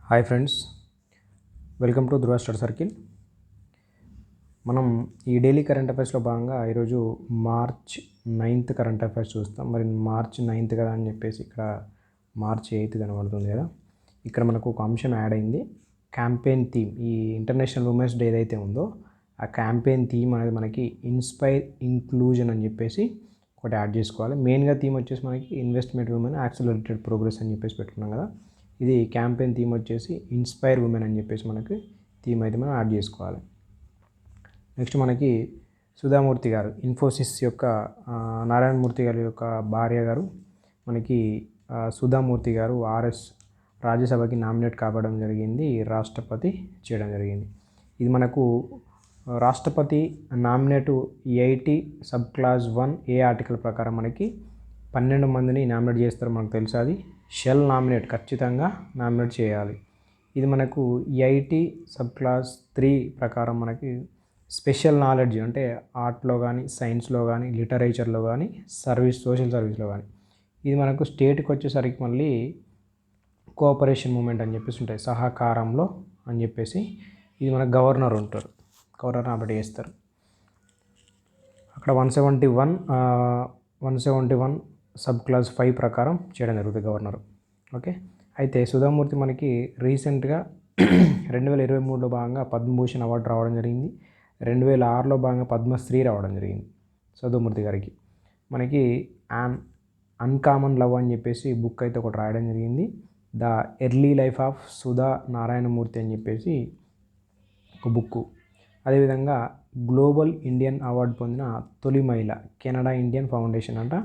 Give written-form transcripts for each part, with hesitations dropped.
Hi friends, welcome to Dhruva study circle. మనం ఈ daily current అఫైర్స్లో భాగంగా ఈరోజు మార్చ్ 9th కరెంట్ అఫైర్స్ చూస్తాం. మరి మార్చ్ 9th కదా అని చెప్పేసి ఇక్కడ మార్చ్ 8th కనబడుతుంది కదా. ఇక్కడ మనకు ఒక అంశం యాడ్ అయింది. క్యాంపెయిన్ థీమ్, ఈ ఇంటర్నేషనల్ ఉమెన్స్ డే ఏదైతే ఉందో ఆ క్యాంపెయిన్ థీమ్ అనేది మనకి ఇన్స్పైర్ ఇంక్లూజన్ అని చెప్పేసి ఒకటి యాడ్ చేసుకోవాలి. మెయిన్గా థీమ్ వచ్చేసి మనకి ఇన్వెస్ట్మెంట్ ఉమెన్ యాక్సిలరేటెడ్ ప్రోగ్రెస్ అని చెప్పేసి పెట్టుకున్నాం కదా. ఇది క్యాంపెయిన్ థీమ్ వచ్చేసి ఇన్స్పైర్ ఉమెన్ అని చెప్పేసి మనకి థీమ్ అయితే మనం యాడ్ చేసుకోవాలి. నెక్స్ట్ మనకి సుధామూర్తి గారు, ఇన్ఫోసిస్ యొక్క నారాయణమూర్తి గారి యొక్క భార్య గారు మనకి సుధామూర్తి గారు రాజ్యసభకి నామినేట్ కావడం జరిగింది, రాష్ట్రపతి చేయడం జరిగింది. ఇది మనకు రాష్ట్రపతి నామినేటు 80 సబ్ క్లాజ్ 1A ఆర్టికల్ ప్రకారం మనకి 12 మందిని నామినేట్ చేస్తారు. మనకు తెలుసు, అది షెల్ నామినేట్, ఖచ్చితంగా నామినేట్ చేయాలి. ఇది మనకు 80 సబ్ క్లాస్ 3 ప్రకారం మనకి స్పెషల్ నాలెడ్జ్ అంటే ఆర్ట్లో కానీ, సైన్స్లో కానీ, లిటరేచర్లో కానీ, సోషల్ సర్వీస్లో కానీ. ఇది మనకు స్టేట్కి వచ్చేసరికి మళ్ళీ కోఆపరేషన్ మూమెంట్ అని చెప్పేసి ఉంటాయి, సహకారంలో అని చెప్పేసి. ఇది మన గవర్నర్ ఉంటారు, గవర్నర్ నామినేట్ చేస్తారు. అక్కడ 171 సబ్ క్లాస్ 5 ప్రకారం చేయడం జరుగుతుంది గవర్నర్. ఓకే, అయితే సుధామూర్తి మనకి రీసెంట్గా 2023లో భాగంగా పద్మభూషణ్ అవార్డు రావడం జరిగింది. 2006లో భాగంగా పద్మశ్రీ రావడం జరిగింది సుధామూర్తి గారికి. మనకి అన్కామన్ లవ్ అని చెప్పేసి బుక్ అయితే ఒకటి రాయడం జరిగింది. The early life of Sudha Narayana Murthy అని చెప్పేసి ఒక బుక్కు. అదేవిధంగా గ్లోబల్ ఇండియన్ అవార్డు పొందిన తొలి మహిళ, కెనడా ఇండియన్ ఫౌండేషన్ అంట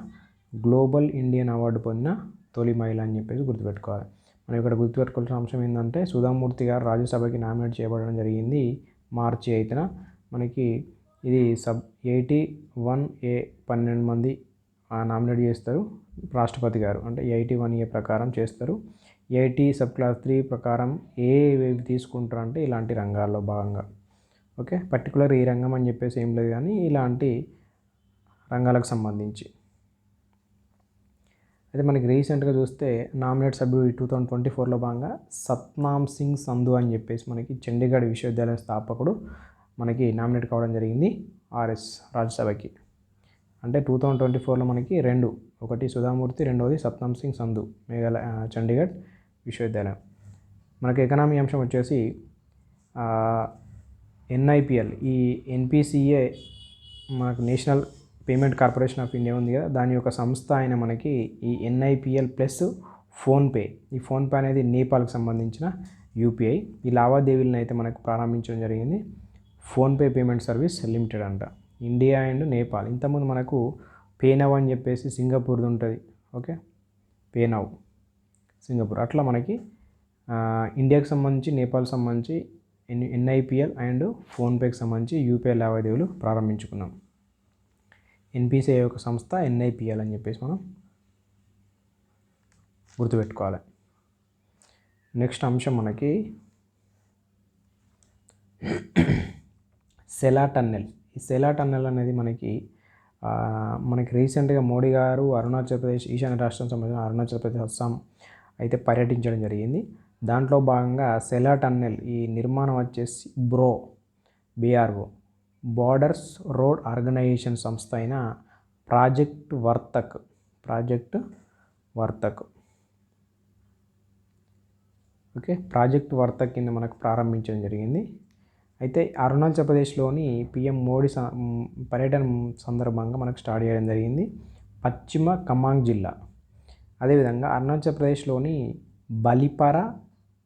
గ్లోబల్ ఇండియన్ అవార్డు పొందిన తొలి మహిళ అని చెప్పేసి గుర్తుపెట్టుకోవాలి. మనం ఇక్కడ గుర్తుపెట్టుకోవాల్సిన అంశం ఏంటంటే సుధామూర్తి గారు రాజ్యసభకి నామినేట్ చేయబడడం జరిగింది మార్చి 8న. మనకి ఇది 81A 12 మంది నామినేట్ చేస్తారు రాష్ట్రపతి గారు, అంటే 81A ప్రకారం చేస్తారు. 80 సబ్ క్లాస్ 3 ప్రకారం ఏవి తీసుకుంటారంటే ఇలాంటి రంగాల్లో భాగంగా. ఓకే, పర్టికులర్ ఈ రంగం అని చెప్పేసి ఏం లేదు, కానీ ఇలాంటి రంగాలకు సంబంధించి. అయితే మనకి రీసెంట్గా చూస్తే నామినేట్ సభ్యుడు 2024లో భాగంగా సత్నామ్ సింగ్ సంధు అని చెప్పేసి మనకి చండీగఢ్ విశ్వవిద్యాలయ స్థాపకుడు మనకి నామినేట్ కావడం జరిగింది రాజ్యసభకి. అంటే 2024లో మనకి ఒకటి సుధామూర్తి, రెండవది సత్నామ్ సింగ్ సంధు, చండీగఢ్ విశ్వవిద్యాలయం. మనకి ఎకనామీ అంశం వచ్చేసి NIPL, ఈ NPCA మనకు national payment corporation of India ఉంది కదా, దాని యొక్క సంస్థ అయిన మనకి ఈ NIPL ప్లస్ ఫోన్పే, ఈ ఫోన్పే అనేది నేపాల్కి సంబంధించిన UPI. ఈ లావాదేవీలను అయితే మనకు ప్రారంభించడం జరిగింది. ఫోన్పే పేమెంట్ సర్వీస్ లిమిటెడ్ అంట, ఇండియా అండ్ నేపాల్. ఇంతకుముందు మనకు పేనవ్ అని చెప్పేసి సింగపూర్ది ఉంటుంది. Okay, PayNow Singapore. అట్లా మనకి ఇండియాకి సంబంధించి, నేపాల్కి సంబంధించి NIPL అండ్ ఫోన్పేకి సంబంధించి UPI లావాదేవీలు ప్రారంభించుకున్నాం. NPCA యొక్క సంస్థ NIPL అని చెప్పేసి మనం గుర్తుపెట్టుకోవాలి. నెక్స్ట్ అంశం మనకి సెలా టన్నెల్. ఈ సెలా టన్నెల్ అనేది మనకి రీసెంట్గా మోడీ గారు అరుణాచల్ ప్రదేశ్, ఈశాన్య రాష్ట్రం సంబంధించిన అరుణాచల్ ప్రదేశ్, అస్సాం అయితే పర్యటించడం జరిగింది. దాంట్లో భాగంగా సెలా టన్నెల్ ఈ నిర్మాణం వచ్చేసి BRO బోర్డర్స్ రోడ్ ఆర్గనైజేషన్ సంస్థ అయిన project Vartak okay, project Vartak కింద మనకు ప్రారంభించడం జరిగింది. అయితే అరుణాచల్ ప్రదేశ్లోని PM మోడీ పర్యటన సందర్భంగా మనకు స్టార్ట్ చేయడం జరిగింది, పశ్చిమ కమాంగ్ జిల్లా. అదేవిధంగా అరుణాచల్ ప్రదేశ్లోని బలిపరా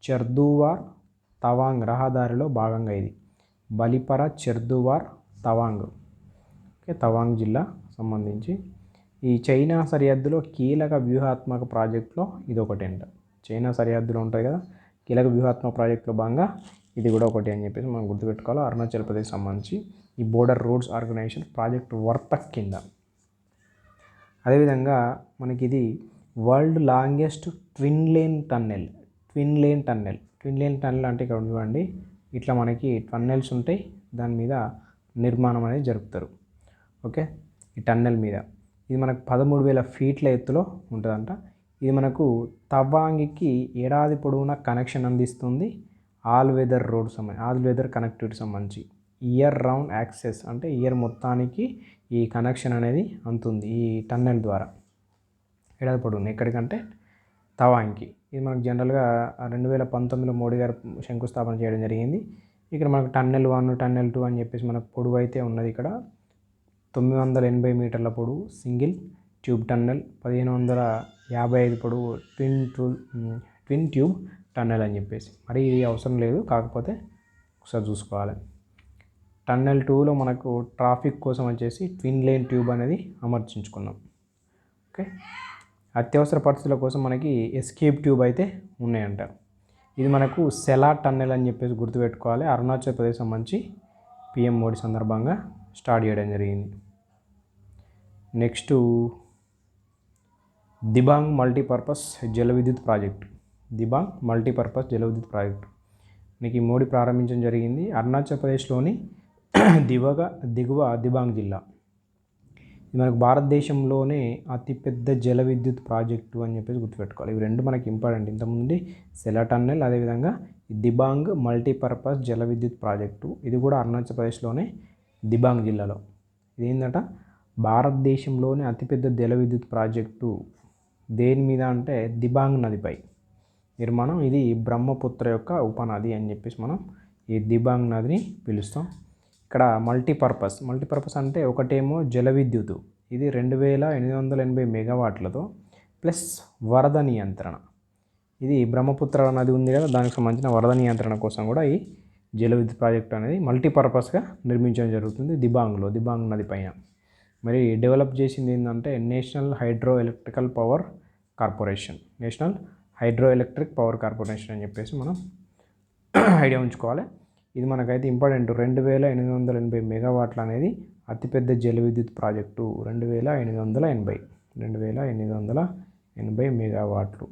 చర్దువార్ తవాంగ్ రహదారిలో భాగంగా ఇది బలిపరా చర్దువార్ తవాంగ్, ఓకే, తవాంగ్ జిల్లా సంబంధించి ఈ చైనా సరిహద్దులో కీలక వ్యూహాత్మక ప్రాజెక్టులో ఇది ఒకటి అంట. చైనా సరిహద్దులో ఉంటుంది కదా, కీలక వ్యూహాత్మక ప్రాజెక్టులో భాగంగా ఇది కూడా ఒకటి అని చెప్పేసి మనం గుర్తుపెట్టుకోవాలి. అరుణాచల్ ప్రదేశ్ సంబంధించి ఈ border roads organisation project Vartak కింద. అదేవిధంగా మనకి ఇది world longest twin lane tunnel అంటే ఇక్కడ చూడండి, ఇట్లా మనకి టన్నెల్స్ ఉంటాయి, దాని మీద నిర్మాణం అనేది జరుపుతారు. ఓకే, ఈ టన్నెల్ మీద ఇది మనకు 13,000 ఫీట్ల ఎత్తులో ఉంటుందంట. ఇది మనకు తవాంగ్కి ఏడాది పొడవునా కనెక్షన్ అందిస్తుంది. ఆల్ వెదర్ కనెక్టివిటీ సంబంధించి ఇయర్ రౌండ్ యాక్సెస్ అంటే ఇయర్ మొత్తానికి ఈ కనెక్షన్ అనేది అందుతుంది ఈ టన్నెల్ ద్వారా. ఏడాది పొడవునా ఎక్కడికంటే తవాంగ్కి. ఇది మనకు జనరల్గా 2019లో మోడీ గారు శంకుస్థాపన చేయడం జరిగింది. ఇక్కడ మనకు టన్నెల్ 1 టన్నెల్ 2 అని చెప్పేసి మనకు పొడవు అయితే ఉన్నది. ఇక్కడ 980 మీటర్ల పొడవు సింగిల్ ట్యూబ్ టన్నెల్, 1555 పొడవు ట్విన్ ట్యూబ్ టన్నెల్ అని చెప్పేసి. మరి ఇది అవసరం లేదు, కాకపోతే ఒకసారి చూసుకోవాలి. టన్నెల్ 2లో మనకు ట్రాఫిక్ కోసం వచ్చేసి ట్విన్ లేన్ ట్యూబ్ అనేది అమర్చించుకున్నాం. ఓకే, అత్యవసర పరిస్థితుల కోసం మనకి ఎస్కేప్ ట్యూబ్ అయితే ఉన్నాయంట. ఇది మనకు సెలా టన్నెల్ అని చెప్పేసి గుర్తుపెట్టుకోవాలి. అరుణాచల్ ప్రదేశ్ సంబంధించి పిఎం మోడీ సందర్భంగా స్టార్ట్ చేయడం జరిగింది. నెక్స్ట్ దిబాంగ్ మల్టీపర్పస్ జల విద్యుత్ ప్రాజెక్టు. మనకి మోడీ ప్రారంభించడం జరిగింది. అరుణాచల్ ప్రదేశ్లోని దిగువ దిబాంగ్ జిల్లా. ఇది మనకు భారతదేశంలోనే అతిపెద్ద జల విద్యుత్ ప్రాజెక్టు అని చెప్పేసి గుర్తుపెట్టుకోవాలి. ఇవి రెండు మనకి ఇంపార్టెంట్. ఇంతకుముందు సెలా టన్నెల్, అదేవిధంగా దిబాంగ్ మల్టీపర్పస్ జల విద్యుత్ ప్రాజెక్టు. ఇది కూడా అరుణాచల్ ప్రదేశ్లోనే దిబాంగ్ జిల్లాలో. ఇది ఏంటంటే భారతదేశంలోనే అతిపెద్ద జల విద్యుత్ ప్రాజెక్టు. దేని మీద అంటే దిబాంగ్ నదిపై నిర్మాణం. ఇది బ్రహ్మపుత్ర యొక్క ఉపనది అని చెప్పేసి మనం ఈ దిబాంగ్ నదిని పిలుస్తాం. ఇక్కడ మల్టీపర్పస్ అంటే ఒకటేమో జల విద్యుత్, ఇది 2880 మెగావాట్లతో ప్లస్ వరద నియంత్రణ. ఇది బ్రహ్మపుత్ర నది ఉంది కదా, దానికి సంబంధించిన వరద నియంత్రణ కోసం కూడా ఈ జల విద్యుత్ ప్రాజెక్ట్ అనేది మల్టీపర్పస్గా నిర్మించడం జరుగుతుంది దిబాంగ్ నది పైన. మరి డెవలప్ చేసింది ఏంటంటే national hydro electric power corporation అని చెప్పేసి మనం ఐడియా ఉంచుకోవాలి. ఇది మనకైతే ఇంపార్టెంట్. 2880 మెగావాట్లు అనేది అతిపెద్ద జల విద్యుత్ ప్రాజెక్టు. 2880 మెగావాట్లు.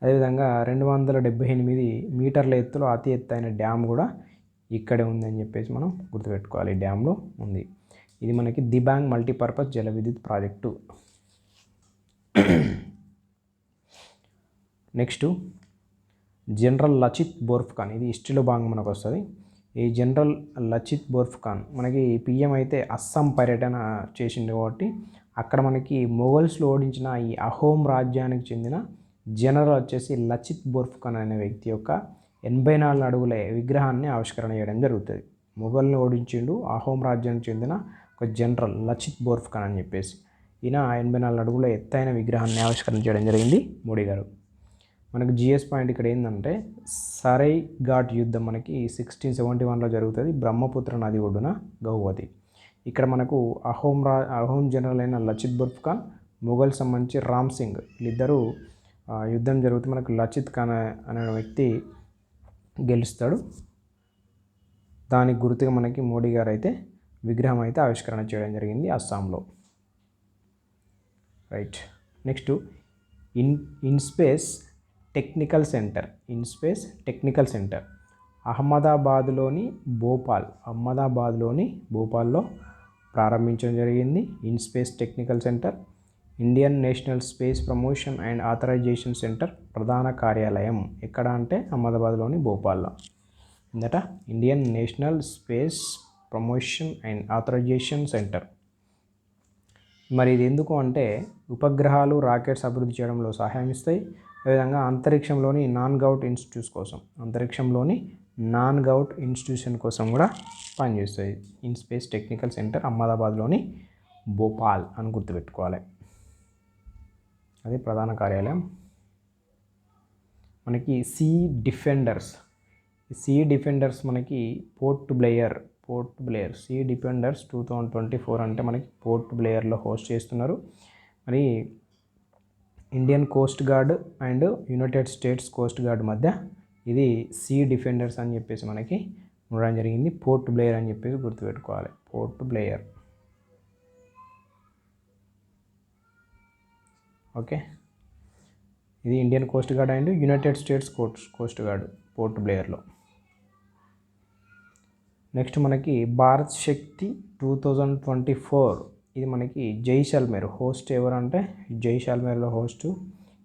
అదేవిధంగా 278 మీటర్ల ఎత్తులో అతి ఎత్తైన డ్యామ్ కూడా ఇక్కడే ఉందని చెప్పేసి మనం గుర్తుపెట్టుకోవాలి. ఈ డ్యామ్లో ఉంది. ఇది మనకి దిబాంగ్ మల్టీపర్పస్ జల విద్యుత్ project. Next general Lachit Borphukan. ఇది హిస్టరీలో భాగంగా మనకు వస్తుంది. ఈ జనరల్ లచిత్ బోర్ఫుకాన్ మనకి పిఎం అయితే అస్సాం పర్యటన చేసింది కాబట్టి అక్కడ మనకి మొఘల్స్లో ఓడించిన ఈ అహోం రాజ్యానికి చెందిన జనరల్ వచ్చేసి లచిత్ బోర్ఫుకాన్ అనే వ్యక్తి యొక్క 84 అడుగుల విగ్రహాన్ని ఆవిష్కరణ చేయడం జరుగుతుంది. మొఘల్ని ఓడించిండు అహోం రాజ్యానికి చెందిన ఒక జనరల్ లచిత్ బోర్ఫుకాన్ అని చెప్పేసి. ఈయన 84 అడుగుల ఎత్తైన విగ్రహాన్ని ఆవిష్కరణ చేయడం జరిగింది మోడీ గారు. మనకు జిఎస్ పాయింట్ ఇక్కడ ఏంటంటే సరై ఘాట్ యుద్ధం మనకి 1671లో జరుగుతుంది బ్రహ్మపుత్ర నది ఒడ్డున గౌహతి. ఇక్కడ మనకు అహోం జనరల్ అయిన లచిత్ బోర్ఫుకాన్, మొఘల్ సంబంధించి రామ్ సింగ్ వీళ్ళిద్దరూ యుద్ధం జరుగుతుంది. మనకు లచిత్ ఖాన్ అనే వ్యక్తి గెలుస్తాడు. దానికి గుర్తుగా మనకి మోడీ గారు అయితే విగ్రహం అయితే ఆవిష్కరణ చేయడం జరిగింది అస్సాంలో. Right. Next in space Technical Centre అహ్మదాబాద్లోని భోపాల్లో ప్రారంభించడం జరిగింది. In space Technical Centre Indian National Space Promotion and Authorisation Centre ప్రధాన కార్యాలయం ఎక్కడ అంటే అహ్మదాబాద్లోని భోపాల్లో ఉందట. Indian National Space Promotion and Authorisation Centre. మరి ఇది ఎందుకు అంటే ఉపగ్రహాలు, రాకెట్స్ అభివృద్ధి చేయడంలో సహాయం ఇస్తాయి. అదేవిధంగా అంతరిక్షంలోని నాన్ గౌట్ ఇన్స్టిట్యూషన్ కోసం కూడా పనిచేస్తాయి. ఇన్స్పేస్ టెక్నికల్ సెంటర్ అహ్మదాబాద్లోని భోపాల్ అని గుర్తుపెట్టుకోవాలి. అది ప్రధాన కార్యాలయం. మనకి సీ డిఫెండర్స్ మనకి పోర్ట్ బ్లేయర్ సీ డిఫెండర్స్ 2024 అంటే మనకి పోర్ట్ బ్లేయర్లో హోస్ట్ చేస్తున్నారు. మరి Indian Coast Guard and United States Coast gourd మధ్య ఇది సీ డిఫెండర్స్ అని చెప్పేసి మనకి ఉండడం జరిగింది. పోర్ట్ బ్లేయర్ అని చెప్పేసి గుర్తుపెట్టుకోవాలి. పోర్ట్ బ్లేయర్. ఓకే, ఇది Indian Coast Guard and United States Coast Guard Port బ్లేయర్లో. నెక్స్ట్ మనకి భారత్ శక్తి 2024 ఇది మనకి జైసల్మేర్ హోస్ట్ ఎవరంటే జైసల్మేర్లో హోస్ట్.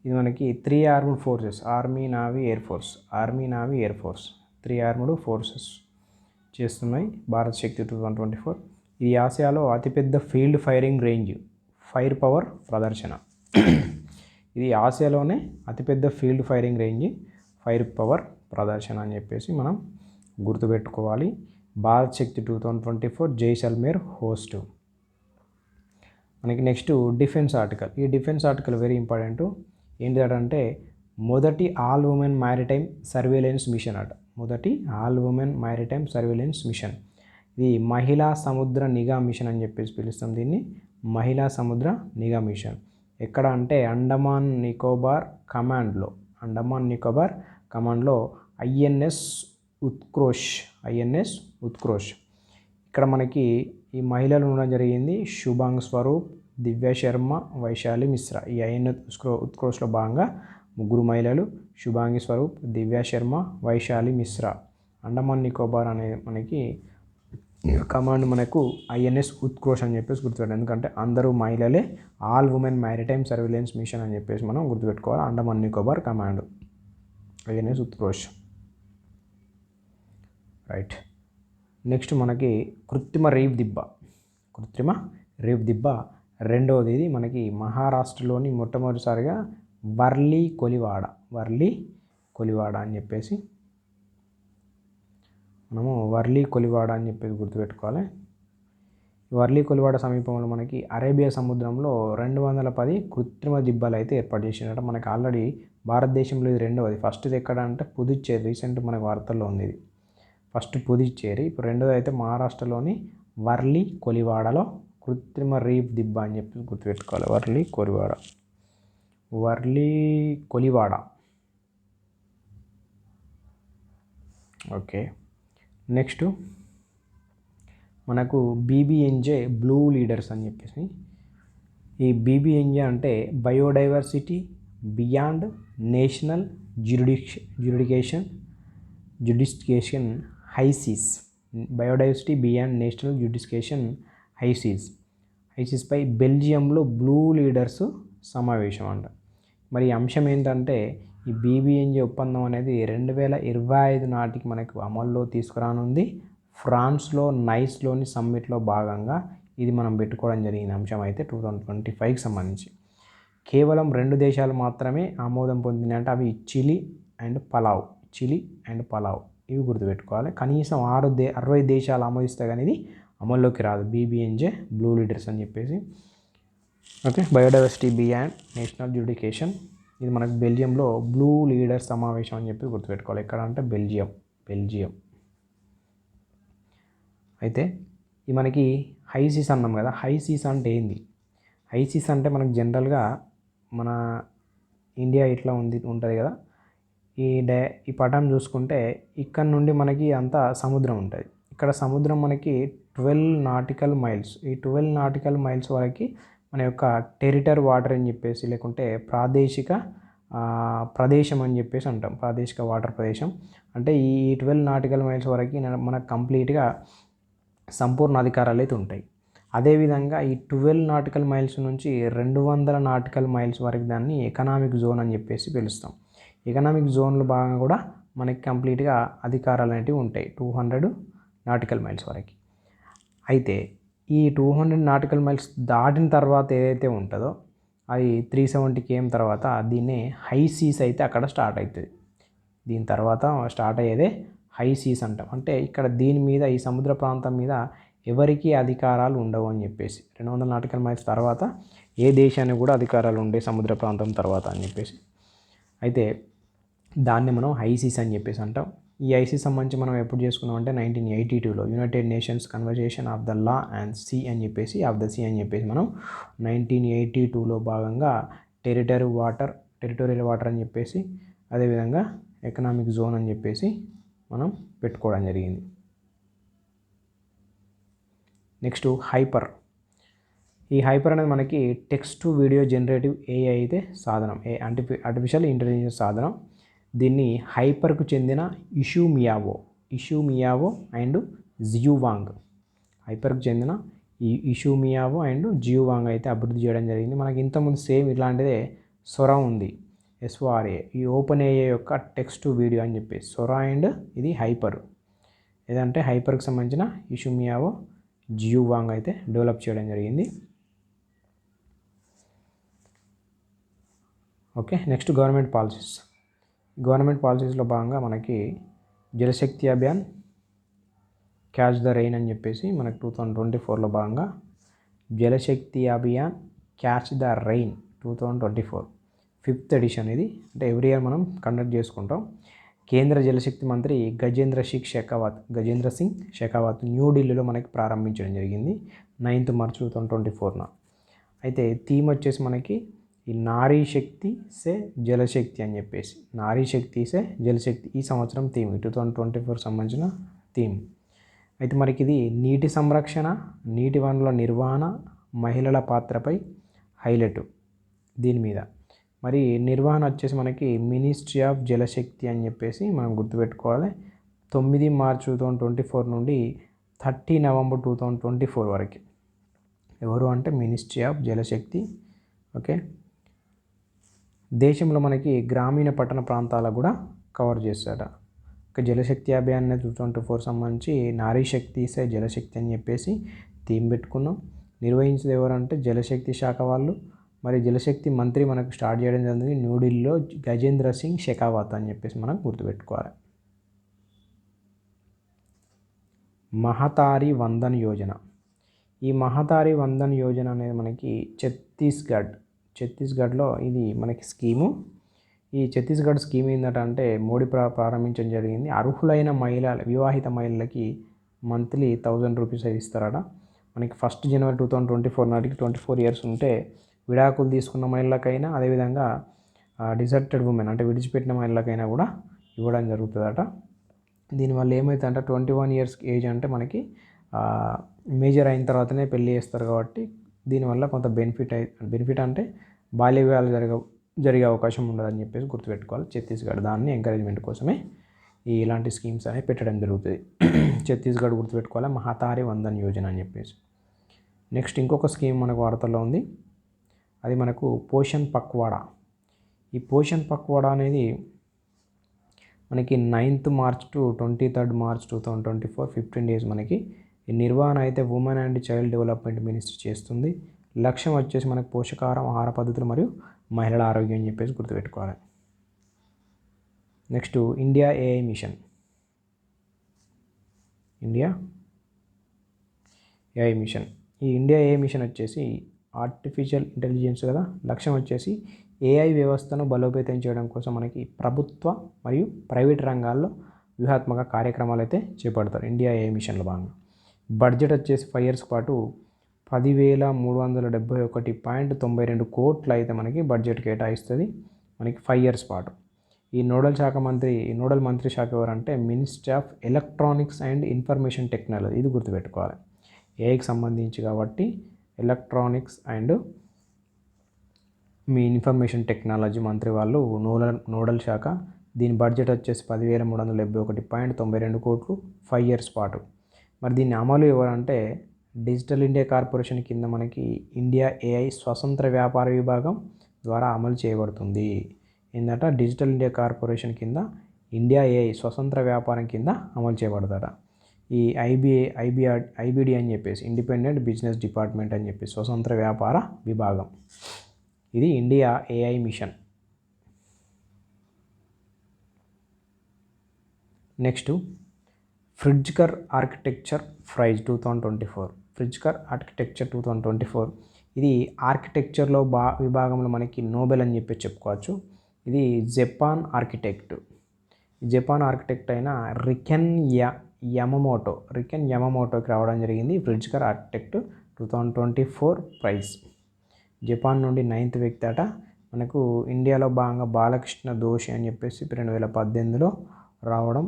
ఇది మనకి 3 armed forces army navy air force 3 armed forces చేస్తున్నాయి భారత్ శక్తి 2024. ఇది ఆసియాలో అతిపెద్ద field firing range fire power ప్రదర్శన. ఇది ఆసియాలోనే అతిపెద్ద field firing range fire power ప్రదర్శన అని చెప్పేసి మనం గుర్తుపెట్టుకోవాలి. భారత్ శక్తి 2024 జైసల్మేర్ హోస్ట్. మనకి నెక్స్ట్ డిఫెన్స్ ఆర్టికల్. ఈ డిఫెన్స్ ఆర్టికల్ వెరీ ఇంపార్టెంట్. ఏంటంటే మొదటి all women maritime surveillance mission అట. మొదటి all women maritime surveillance mission. ఇది మహిళా సముద్ర నిఘా మిషన్ అని చెప్పేసి పిలుస్తాం దీన్ని. మహిళా సముద్ర నిఘా మిషన్ ఎక్కడ అంటే అండమాన్ నికోబార్ కమాండ్లో ఐఎన్ఎస్ ఉత్క్రోష్. ఇక్కడ మనకి ఈ మహిళలు ఉండడం జరిగింది. శుభాంగ్ స్వరూప్, దివ్య శర్మ, వైశాలి మిశ్రా. ఈ ఐఎన్ఎస్ ఉత్క్రోష్లో భాగంగా 3 మహిళలు శుభాంగి స్వరూప్, దివ్య శర్మ, వైశాలి మిశ్రా. అండమాన్ నికోబార్ అనే మనకి కమాండ్ మనకు ఐఎన్ఎస్ ఉత్క్రోష్ అని చెప్పేసి గుర్తుపెట్టాలి. ఎందుకంటే అందరూ మహిళలే. All women maritime surveillance mission అని చెప్పేసి మనం గుర్తుపెట్టుకోవాలి. Andaman Nicobar command INS Utkrosh. Right. Next మనకి కృత్రిమ రీఫ్ దిబ్బ రెండవది. ఇది మనకి మహారాష్ట్రలోని మొట్టమొదటిసారిగా వర్లీ కొలివాడ అని చెప్పేసి మనము గుర్తుపెట్టుకోవాలి. వర్లీ కొలివాడ సమీపంలో మనకి అరేబియా సముద్రంలో 210 కృత్రిమ దిబ్బలు అయితే ఏర్పాటు చేసినట్టు మనకి ఆల్రెడీ భారతదేశంలో ఇది రెండవది. ఫస్ట్ ఇది ఎక్కడ అంటే పుదుచ్చేరి. రీసెంట్ మనకి వార్తల్లో ఉంది ఇది. ఫస్ట్ పుదుచ్చేరి. ఇప్పుడు రెండోది అయితే మహారాష్ట్రలోని వర్లీ కొలివాడలో కృత్రిమ రీఫ్ దిబ్బ అని చెప్పి గుర్తుపెట్టుకోవాలి. వర్లీ కొలివాడ. ఓకే. నెక్స్ట్ మనకు బీబీఎన్జే బ్లూ లీడర్స్ అని చెప్పేసి. ఈ బీబీఎన్జే అంటే biodiversity beyond national jurisdiction high seas. Biodiversity beyond national jurisdiction హైసీస్పై బెల్జియంలో బ్లూ లీడర్స్ సమావేశం అంట. మరి ఈ అంశం ఏంటంటే ఈ బీబీఎన్జే ఒప్పందం అనేది 2025 నాటికి మనకు అమల్లో తీసుకురానుంది. ఫ్రాన్స్లో నైస్లోని సమ్మిట్లో భాగంగా ఇది మనం పెట్టుకోవడం జరిగిన అంశం అయితే 2025కి సంబంధించి. కేవలం 2 దేశాలు మాత్రమే ఆమోదం పొందినాయి అంటే అవి చిలీ అండ్ పలావ్. ఇవి గుర్తుపెట్టుకోవాలి. కనీసం 60 దేశాలు ఆమోదిస్తే కానీ ఇది అమల్లోకి రాదు. బీబీఎన్జే బ్లూ లీడర్స్ అని చెప్పేసి. Okay. Biodiversity beyond national jurisdiction. ఇది మనకు బెల్జియంలో బ్లూ లీడర్స్ సమావేశం అని చెప్పి గుర్తుపెట్టుకోవాలి. ఎక్కడ అంటే బెల్జియం. అయితే ఇది మనకి హైసీస్ అన్నాం కదా. హైసీస్ అంటే ఏంది? హైసీస్ అంటే మనకు జనరల్గా మన ఇండియా ఇట్లా ఉంటుంది కదా. ఈ పటం చూసుకుంటే ఇక్కడ నుండి మనకి అంతా సముద్రం ఉంటుంది. ఇక్కడ సముద్రం మనకి 12 నాటికల్ మైల్స్. ఈ 12 నాటికల్ మైల్స్ వరకు మన యొక్క టెరిటరీ వాటర్ అని చెప్పేసి లేకుంటే ప్రాదేశిక ప్రదేశం అని చెప్పేసి అంటాం. ప్రాదేశిక వాటర్ ప్రదేశం అంటే ఈ 12 నాటికల్ మైల్స్ వరకు మనకు కంప్లీట్గా సంపూర్ణ అధికారాలు అయితే ఉంటాయి. అదేవిధంగా ఈ 12 నాటికల్ మైల్స్ నుంచి 200 నాటికల్ మైల్స్ వరకు దాన్ని ఎకనామిక్ జోన్ అని చెప్పేసి పిలుస్తాం. ఎకనామిక్ జోన్లో భాగంగా కూడా మనకి కంప్లీట్గా అధికారాలు అనేవి ఉంటాయి 200 నాటికల్ మైల్స్ వరకు. అయితే ఈ 200 నాటికల్ మైల్స్ దాటిన తర్వాత ఏదైతే ఉంటుందో అది 370 km తర్వాత దీన్నే హై సీస్ అయితే అక్కడ స్టార్ట్ అవుతుంది. దీని తర్వాత స్టార్ట్ అయ్యేదే హై సీస్ అంటాం. అంటే ఇక్కడ దీని మీద ఈ సముద్ర ప్రాంతం మీద ఎవరికి అధికారాలు ఉండవు అని చెప్పేసి 200 నాటికల్ మైల్స్ తర్వాత ఏ దేశానికి కూడా అధికారాలు ఉండే సముద్ర ప్రాంతం తర్వాత అని చెప్పేసి. అయితే దాన్ని మనం హైసీస్ అని చెప్పేసి అంటాం. ఈ ఐసీస్ సంబంధించి మనం ఎప్పుడు చేసుకున్నాం అంటే 1982లో United Nations conversation of the law and sea అని చెప్పేసి మనం 1982లో భాగంగా టెరిటోరియల్ వాటర్ అని చెప్పేసి అదేవిధంగా ఎకనామిక్ జోన్ అని చెప్పేసి మనం పెట్టుకోవడం జరిగింది. Next hyper. ఈ హైపర్ అనేది మనకి text to video generative AI అయితే సాధనం, ఆర్టిఫిషియల్ ఇంటెలిజెన్స్ సాధనం. దీన్ని హైపర్కు చెందిన ఇషు మియావో అండ్ జియువాంగ్. హైపర్కు చెందిన ఈ ఇషుమియావో అండ్ జియోవాంగ్ అయితే అభివృద్ధి చేయడం జరిగింది. మనకి ఇంతకుముందు సేమ్ ఇట్లాంటిదే సొరా ఉంది, SORA, ఈ ఓపెన్ ఏఐ యొక్క టెక్స్ట్ టు వీడియో అని చెప్పేసి సొరా అండ్ ఇది హైపర్, ఏదంటే హైపర్కి సంబంధించిన ఇషుమియావో జియోవాంగ్ అయితే డెవలప్ చేయడం జరిగింది. ఓకే, నెక్స్ట్ గవర్నమెంట్ పాలసీస్లో భాగంగా మనకి Jal Shakti Abhiyan, catch the rain అని చెప్పేసి మనకు 2024లో భాగంగా Jal Shakti Abhiyan catch the rain 2024 5th edition ఇది. అంటే ఎవ్రీ ఇయర్ మనం కండక్ట్ చేసుకుంటాం. కేంద్ర జలశక్తి మంత్రి గజేంద్ర సింగ్ షెకావత్ న్యూఢిల్లీలో మనకి ప్రారంభించడం జరిగింది 9th March 2024. అయితే థీమ్ వచ్చేసి మనకి ఈ నారీ శక్తి సే జలశక్తి అని చెప్పేసి, నారీ శక్తి సే జలశక్తి ఈ సంవత్సరం థీమ్ 2024 సంబంధించిన థీమ్. అయితే మనకి ఇది నీటి సంరక్షణ, నీటి వనరుల నిర్వహణ, మహిళల పాత్రపై హైలైట్ దీని మీద. మరి నిర్వహణ వచ్చేసి మనకి మినిస్ట్రీ ఆఫ్ జలశక్తి అని చెప్పేసి మనం గుర్తుపెట్టుకోవాలి. 9 March 2024 నుండి 30 November 2024 వరకు. ఎవరు అంటే మినిస్ట్రీ ఆఫ్ జలశక్తి. ఓకే, దేశంలో మనకి గ్రామీణ పట్టణ ప్రాంతాలకు కూడా కవర్ చేస్తాడ. ఒక జలశక్తి అభియాన్ 2024 సంబంధించి నారీ శక్తి సే జలశక్తి అని చెప్పేసి థీమ్ పెట్టుకున్నాం. నిర్వహించేది ఎవరంటే జలశక్తి శాఖ వాళ్ళు. మరి జలశక్తి మంత్రి మనకు స్టార్ట్ చేయడం జరిగింది న్యూఢిల్లీలో గజేంద్ర సింగ్ షెకావత్ అని చెప్పేసి మనం గుర్తుపెట్టుకోవాలి. మహతారి వందన్ యోజన. ఈ మహతారి వందన్ యోజన అనేది మనకి ఛత్తీస్గఢ్లో ఇది మనకి స్కీము. ఈ ఛత్తీస్గఢ్ స్కీమ్ ఏంటంటే మోడీ ప్రారంభించడం జరిగింది. అర్హులైన వివాహిత మహిళలకి మంత్లీ 1000 రూపీస్ ఇస్తారట. మనకి 1 January 2024 నాటికి 24 years ఉంటే విడాకులు తీసుకున్న మహిళలకైనా, అదేవిధంగా డిజర్టెడ్ ఉమెన్ అంటే విడిచిపెట్టిన మహిళలకైనా కూడా ఇవ్వడం జరుగుతుందట. దీనివల్ల ఏమవుతుందంటే 21 years ఏజ్ అంటే మనకి మేజర్ అయిన తర్వాతనే పెళ్ళి చేస్తారు కాబట్టి దీనివల్ల కొంత బెనిఫిట్ అంటే బాల్య వివాహాలు జరిగే అవకాశం ఉండదని చెప్పేసి గుర్తుపెట్టుకోవాలి. ఛత్తీస్గఢ్ దాన్ని ఎంకరేజ్మెంట్ కోసమే ఇలాంటి స్కీమ్స్ అనేవి పెట్టడం జరుగుతుంది. ఛత్తీస్గఢ్ గుర్తుపెట్టుకోవాలి మహతారి వందన్ యోజన అని చెప్పేసి. నెక్స్ట్ ఇంకొక స్కీమ్ మనకు వార్తల్లో ఉంది, అది మనకు పోషణ్ పక్వాడా. ఈ పోషణ్ పక్వాడా అనేది మనకి 9th March to 23rd March 2024 15 days మనకి ఈ నిర్వహణ అయితే women and child development ministry చేస్తుంది. లక్ష్యం వచ్చేసి మనకు పోషకాహారం, ఆహార పద్ధతులు మరియు మహిళల ఆరోగ్యం అని చెప్పేసి గుర్తుపెట్టుకోవాలి. Next India AI mission. ఈ ఇండియా ఏఐ మిషన్ వచ్చేసి ఆర్టిఫిషియల్ ఇంటెలిజెన్స్ కదా. లక్ష్యం వచ్చేసి ఏఐ వ్యవస్థను బలోపేతం చేయడం కోసం మనకి ప్రభుత్వ మరియు ప్రైవేట్ రంగాల్లో వ్యూహాత్మక కార్యక్రమాలు అయితే చేపడతారు ఇండియా ఏఐ మిషన్లో భాగంగా. బడ్జెట్ వచ్చేసి 5 years పాటు 10,371.92 కోట్లు అయితే మనకి బడ్జెట్ కేటాయిస్తుంది మనకి 5 years పాటు. ఈ నోడల్ మంత్రి శాఖ ఎవరంటే ministry of electronics and information technology. ఇది గుర్తుపెట్టుకోవాలి, ఏఐకి సంబంధించి కాబట్టి ఎలక్ట్రానిక్స్ అండ్ ఇన్ఫర్మేషన్ టెక్నాలజీ మంత్రి వాళ్ళు నోడల్ శాఖ. దీని బడ్జెట్ వచ్చేసి 10,371.92 కోట్లు 5 years పాటు. మరి దీన్ని అమలు ఎవరంటే డిజిటల్ ఇండియా కార్పొరేషన్ కింద మనకి ఇండియా ఏఐ స్వతంత్ర వ్యాపార విభాగం ద్వారా అమలు చేయబడుతుంది. ఏంటంటే డిజిటల్ ఇండియా కార్పొరేషన్ కింద ఇండియా ఏఐ స్వతంత్ర వ్యాపారం కింద అమలు చేయబడతాడ. ఈ ఐబిడి అని చెప్పేసి ఇండిపెండెంట్ బిజినెస్ డిపార్ట్మెంట్ అని చెప్పేసి స్వతంత్ర వ్యాపార విభాగం. ఇది India AI mission. Next Pritzker architecture prize 2024. ఇది ఆర్కిటెక్చర్లో విభాగంలో మనకి నోబెల్ అని చెప్పి చెప్పుకోవచ్చు. ఇది జపాన్ ఆర్కిటెక్ట్ అయిన రికెన్ యమమోటోకి రావడం జరిగింది ప్రిట్జ్కర్ ఆర్కిటెక్ట్ 2024 ప్రైజ్. జపాన్ నుండి 9th వ్యక్తి అట. మనకు ఇండియాలో భాగంగా బాలకృష్ణ దోషి అని చెప్పేసి 2018లో రావడం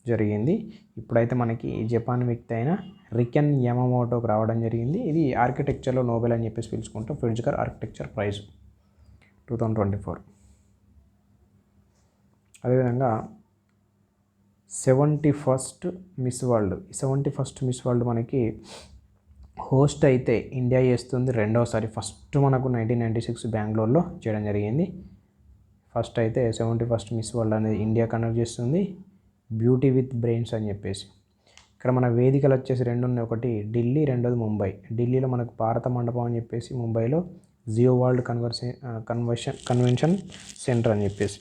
జరిగింది. ఇప్పుడైతే మనకి జపాన్ వ్యక్తి అయిన రికెన్ యమమోటోకి రావడం జరిగింది. ఇది ఆర్కిటెక్చర్లో నోబెల్ అని చెప్పేసి పిలుచుకుంటాం ప్రిట్జ్కర్ ఆర్కిటెక్చర్ ప్రైజ్ 2024. అదేవిధంగా 71st మిస్ వరల్డ్ మనకి హోస్ట్ అయితే ఇండియా చేస్తుంది రెండవసారి. ఫస్ట్ మనకు 1996 బెంగళూరులో చేయడం జరిగింది. ఫస్ట్ అయితే 71st మిస్ వరల్డ్ అనేది ఇండియా కండక్ట్ చేస్తుంది, బ్యూటీ విత్ బ్రెయిన్స్ అని చెప్పేసి. ఇక్కడ మన వేదికలు వచ్చేసి రెండు ఉన్నాయి, ఒకటి ఢిల్లీ, రెండోది ముంబై. ఢిల్లీలో మనకు భారత మండపం అని చెప్పేసి, ముంబైలో జియో వరల్డ్ కన్వెన్షన్ సెంటర్ అని చెప్పేసి.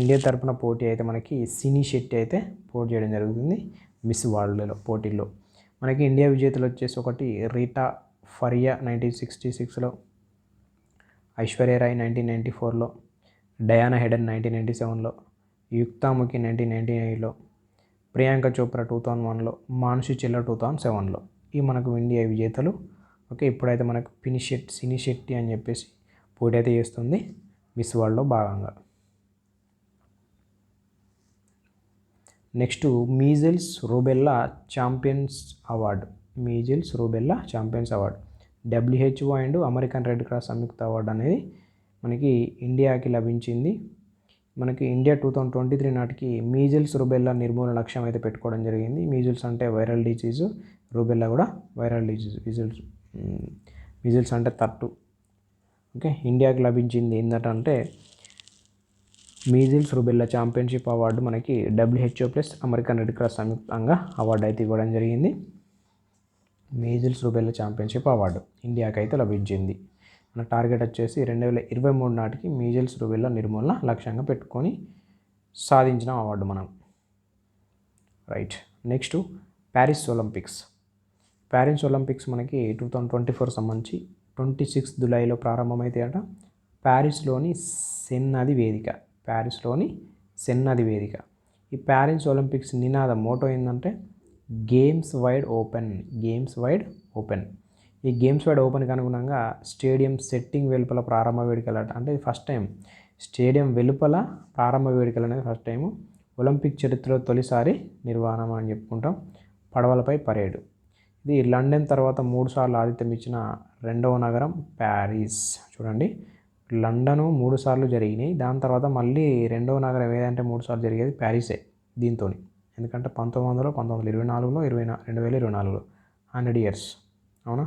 ఇండియా తరపున పోటీ అయితే మనకి సినీ శెట్టి అయితే పోటీ చేయడం జరుగుతుంది మిస్ వరల్డ్లో పోటీల్లో. మనకి ఇండియా విజేతలు వచ్చేసి ఒకటి రీటా ఫరియా 1966లో, ఐశ్వర్య రాయ్ 1994లో, డయానా హెడెన్ 1997లో, యుక్తాముఖి 1999లో, ప్రియాంక చోప్రా 2001లో, మానుషి చిల్ల 2007లో. ఈ మనకు ఇండియా విజేతలు. ఓకే, ఇప్పుడైతే మనకు సినీ శెట్టి అని చెప్పేసి పోటీ అయితే చేస్తుంది మిస్ వరల్డ్లో భాగంగా. Next measles rubella champions award. WHO and American Red Cross సంయుక్త అవార్డు అనేది మనకి ఇండియాకి లభించింది. మనకి ఇండియా 2023 నాటికి మీజిల్స్ రూబెల్లా నిర్మూలన లక్ష్యం అయితే పెట్టుకోవడం జరిగింది. మీజిల్స్ అంటే వైరల్ డిసీజు, రూబెల్లా కూడా వైరల్ డిసీజ్. మీజిల్స్ అంటే తట్టు. ఓకే, ఇండియాకి లభించింది ఏంటంటే మీజిల్స్ రూబెల్లా ఛాంపియన్షిప్ అవార్డు మనకి WHO plus American Red cross సంయుక్తంగా అవార్డు అయితే ఇవ్వడం జరిగింది. మీజిల్స్ రూబెల్లా ఛాంపియన్షిప్ అవార్డు ఇండియాకి అయితే లభించింది. మన టార్గెట్ వచ్చేసి 2023 నాటికి మీజిల్స్ రూబెల్లా నిర్మూలన లక్ష్యంగా పెట్టుకొని సాధించిన అవార్డు మనం. రైట్. నెక్స్ట్ ప్యారిస్ ఒలింపిక్స్ మనకి 2024 సంబంధించి 26 జూలైలో ప్రారంభమైతే అట. ప్యారిస్లోని సెన్ నది వేదిక. ఈ ప్యారిస్ ఒలింపిక్స్ నినాదం మోటో ఏంటంటే గేమ్స్ వైడ్ ఓపెన్. ఈ గేమ్స్ వైడ్ ఓపెన్కి అనుగుణంగా స్టేడియం సెట్టింగ్ వెలుపల ప్రారంభ వేడుకలు అంటే ఫస్ట్ టైం స్టేడియం వెలుపల ప్రారంభ వేడుకలు అనేది ఫస్ట్ టైము. ఒలింపిక్ చరిత్రలో తొలిసారి నిర్వహణ అని చెప్పుకుంటాం. పడవలపై పరేడు. ఇది లండన్ తర్వాత 3 సార్లు ఆతిథ్యం ఇచ్చిన రెండవ నగరం ప్యారిస్. చూడండి, లండను 3 సార్లు జరిగినాయి, దాని తర్వాత మళ్ళీ రెండవ నగరం ఏదంటే 3 సార్లు జరిగేది ప్యారిసే దీంతో. ఎందుకంటే 1900, 1924లో, 2024లో 100 ఇయర్స్. అవునా,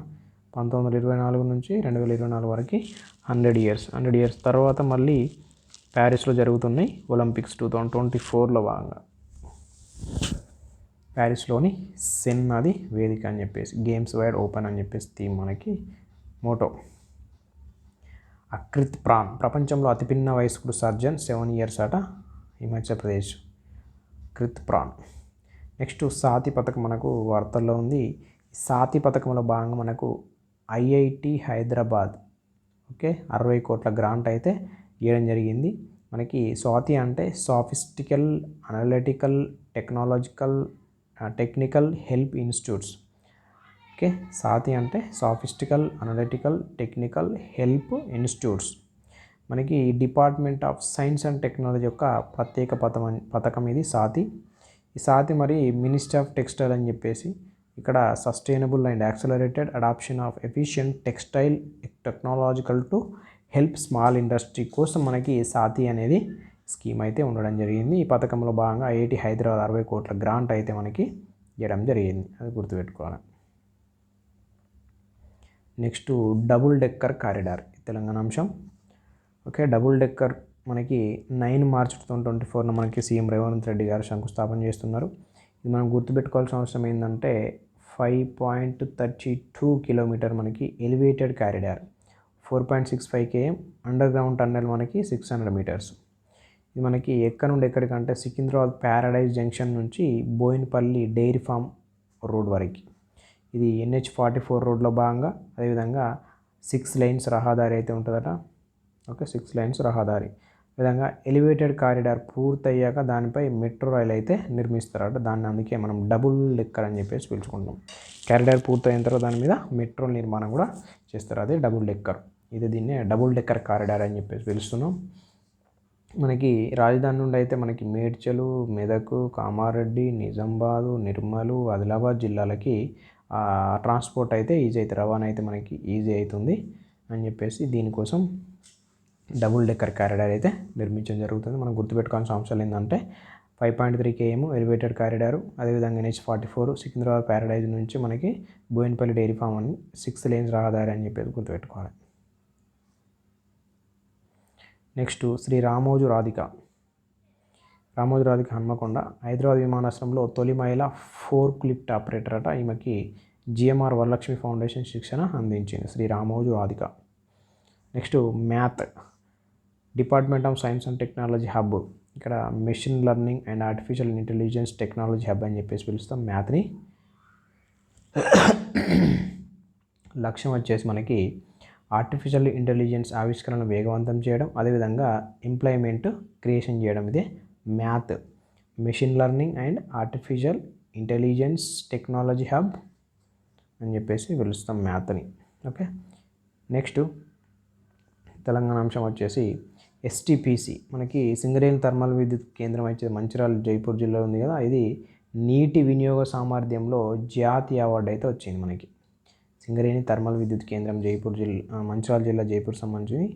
1924 నుంచి 2024 వరకు 100 ఇయర్స్ తర్వాత మళ్ళీ ప్యారిస్లో జరుగుతున్నాయి ఒలింపిక్స్ 2024లో భాగంగా. ప్యారిస్లోని సెన్ నది వేదిక అని చెప్పేసి గేమ్స్ వైడ్ ఓపెన్ అని చెప్పేసి థీమ్ మనకి మోటో. అక్రిత్ ప్రాన్ ప్రపంచంలో అతిపిన్న వయస్కుడు సర్జన్ 7 ఇయర్స్ అట, హిమాచల్ ప్రదేశ్. కృత్ ప్రాన్. నెక్స్ట్ సాతి పథకం మనకు వార్తల్లో ఉంది. సాతి పథకంలో భాగంగా మనకు IIT హైదరాబాద్ 60 కోట్ల గ్రాంట్ అయితే ఇవ్వడం జరిగింది. మనకి స్వాతి అంటే సాఫిస్టికల్ అనలిటికల్ టెక్నికల్ హెల్ప్ ఇన్స్టిట్యూట్స్. సాతి అంటే సాఫిస్టికల్ అనలిటికల్ టెక్నికల్ హెల్ప్ ఇన్స్టిట్యూట్స్. మనకి department of science and technology యొక్క ప్రత్యేక పథకం ఇది సాతి. ఈ సాతి మరి మినిస్ట్రీ ఆఫ్ టెక్స్టైల్ అని చెప్పేసి ఇక్కడ sustainable and accelerated adoption of efficient textile technological to help small industry కోసం మనకి సాతి అనేది స్కీమ్ అయితే ఉండడం జరిగింది. ఈ పథకంలో భాగంగా IIT హైదరాబాద్ 60 కోట్ల గ్రాంట్ అయితే మనకి ఇవ్వడం జరిగింది, అది గుర్తుపెట్టుకోవాలి. Next double decker corridor, Telangana అంశం. డబుల్ డెక్కర్ మనకి 9 మార్చ్ 2024 మనకి సీఎం రేవంత్ రెడ్డి గారు శంకుస్థాపన చేస్తున్నారు. ఇది మనం గుర్తుపెట్టుకోవాల్సిన అవసరం ఏంటంటే 5.32 కిలోమీటర్ మనకి elevated corridor, 4.65 km under ground tunnel మనకి 600 మీటర్స్. ఇది మనకి ఎక్కడి నుండి ఎక్కడికంటే సికింద్రాబాద్ ప్యారడైజ్ జంక్షన్ నుంచి బోయినపల్లి డైరీ ఫామ్ రోడ్ వరకు. ఇది NH-44 రోడ్లో భాగంగా. అదేవిధంగా 6 lanes రహదారి అయితే ఉంటుందట. 6 lanes రహదారి. విధంగా ఎలివేటెడ్ కారిడార్ పూర్తయ్యాక దానిపై మెట్రో రైలు అయితే నిర్మిస్తారట. దాన్ని అందుకే మనం డబుల్ డెక్కర్ అని చెప్పేసి పిలుచుకుంటాం. కారిడార్ పూర్తయిన తర్వాత దాని మీద మెట్రో నిర్మాణం కూడా చేస్తారు, అదే డబుల్ డెక్కర్. దీన్నే డబుల్ డెక్కర్ కారిడార్ అని చెప్పేసి పిలుస్తున్నాం. మనకి రాజధాని నుండి అయితే మనకి మేడ్చలు, మెదక్, కామారెడ్డి, నిజామాబాదు, నిర్మల్, ఆదిలాబాద్ జిల్లాలకి ట్రాన్స్పోర్ట్ అయితే ఈజీ అవుతుంది, రవాణా అయితే మనకి ఈజీ అవుతుంది అని చెప్పేసి దీనికోసం డబుల్ డెక్కర్ కారిడార్ అయితే నిర్మించడం జరుగుతుంది. మనం గుర్తుపెట్టుకోవాల్సిన అంశాలు ఏంటంటే 5.3 km ఎలివేటెడ్ కారిడారు. అదేవిధంగా NH44 సికింద్రాబాద్ ప్యారడైజ్ నుంచి మనకి బోయినపల్లి డైరీ ఫామ్ అని 6 లేన్స్ రహదారి అని చెప్పేసి గుర్తుపెట్టుకోవాలి. నెక్స్ట్ శ్రీ రామోజు రాధిక హన్మకొండ హైదరాబాద్ విమానాశ్రయంలో తొలి మహిళ ఫోర్క్ లిఫ్ట్ ఆపరేటర్ అట. ఈమెకి GMR వరలక్ష్మి ఫౌండేషన్ శిక్షణ అందించింది. Shri Ramoju Radhika. Next math department of science and technology hub. ఇక్కడ machine learning and artificial intelligence technology hub అని చెప్పేసి పిలుస్తాం మ్యాథ్ని. లక్ష్యం వచ్చేసి మనకి ఆర్టిఫిషియల్ ఇంటెలిజెన్స్ ఆవిష్కరణను వేగవంతం చేయడం, అదేవిధంగా ఎంప్లాయ్మెంట్ క్రియేషన్ చేయడం. ఇదే math, machine learning and artificial intelligence technology hub అని చెప్పేసి పిలుస్తాం మ్యాథ్ని. ఓకే. నెక్స్ట్ తెలంగాణ అంశం వచ్చేసి STPC మనకి సింగరేణి థర్మల్ విద్యుత్ కేంద్రం అయితే మంచిర్యాల జైపూర్ జిల్లా ఉంది కదా, ఇది నీటి వినియోగ సామర్థ్యంలో జాతీయ అవార్డు అయితే వచ్చింది మనకి. సింగరేణి థర్మల్ విద్యుత్ కేంద్రం మంచిర్యాల జిల్లా జైపూర్ సంబంధించి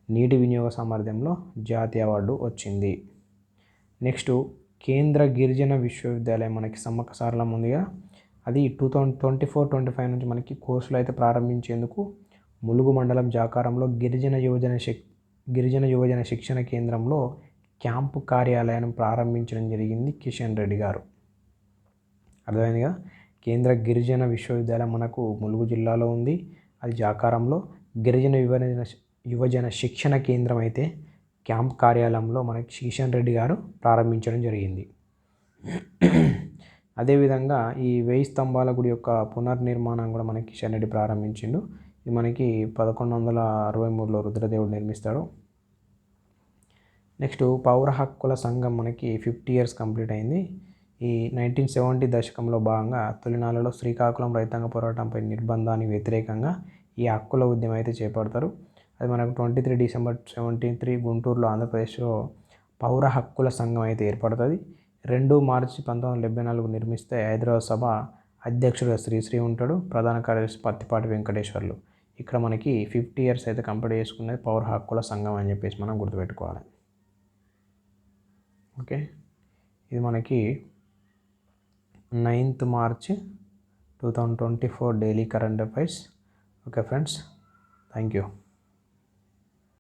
నీటి వినియోగ సామర్థ్యంలో జాతీయ అవార్డు వచ్చింది. నెక్స్ట్ కేంద్ర గిరిజన విశ్వవిద్యాలయం మనకి సమ్మక్క సారలమ్మ ఉందిగా, అది 2024-25 నుంచి మనకి కోర్సులు అయితే ప్రారంభించేందుకు ములుగు మండలం జాకారంలో గిరిజన యువజన శిక్షణ కేంద్రంలో క్యాంపు కార్యాలయాన్ని ప్రారంభించడం జరిగింది కిషన్ రెడ్డి గారు. అర్థమైందిగా, కేంద్ర గిరిజన విశ్వవిద్యాలయం మనకు ములుగు జిల్లాలో ఉంది, అది జాకారంలో. గిరిజన యువజన శిక్షణ కేంద్రం అయితే క్యాంప్ కార్యాలయంలో మనకి కిషన్ రెడ్డి గారు ప్రారంభించడం జరిగింది. అదేవిధంగా ఈ 1000 స్తంభాల గుడి యొక్క పునర్నిర్మాణం కూడా మనకి కిషన్ రెడ్డి ప్రారంభించిండు. ఇది మనకి 1163లో రుద్రదేవుడు నిర్మిస్తాడు. నెక్స్ట్ పౌర హక్కుల సంఘం మనకి 50 years కంప్లీట్ అయింది. ఈ 1970 దశకంలో భాగంగా తొలినాళ్ళలో శ్రీకాకుళం రైతాంగ పోరాటంపై నిర్బంధానికి వ్యతిరేకంగా ఈ హక్కుల ఉద్యమం అయితే చేపడతారు. అది మనకు 23 December 1973 గుంటూరులో ఆంధ్రప్రదేశ్లో పౌర హక్కుల సంఘం అయితే ఏర్పడుతుంది. 2 March 1974 నిర్మిస్తే హైదరాబాద్ సభ అధ్యక్షుడుగా శ్రీశ్రీ ఉంటాడు, ప్రధాన కార్యదర్శి పత్తిపాటి వెంకటేశ్వర్లు. ఇక్కడ మనకి 50 years అయితే కంప్లీట్ చేసుకునేది పౌర హక్కుల సంఘం అని చెప్పేసి మనం గుర్తుపెట్టుకోవాలి. ఓకే, ఇది మనకి 9th March 2024 daily current affairs. Okay friends, thank you.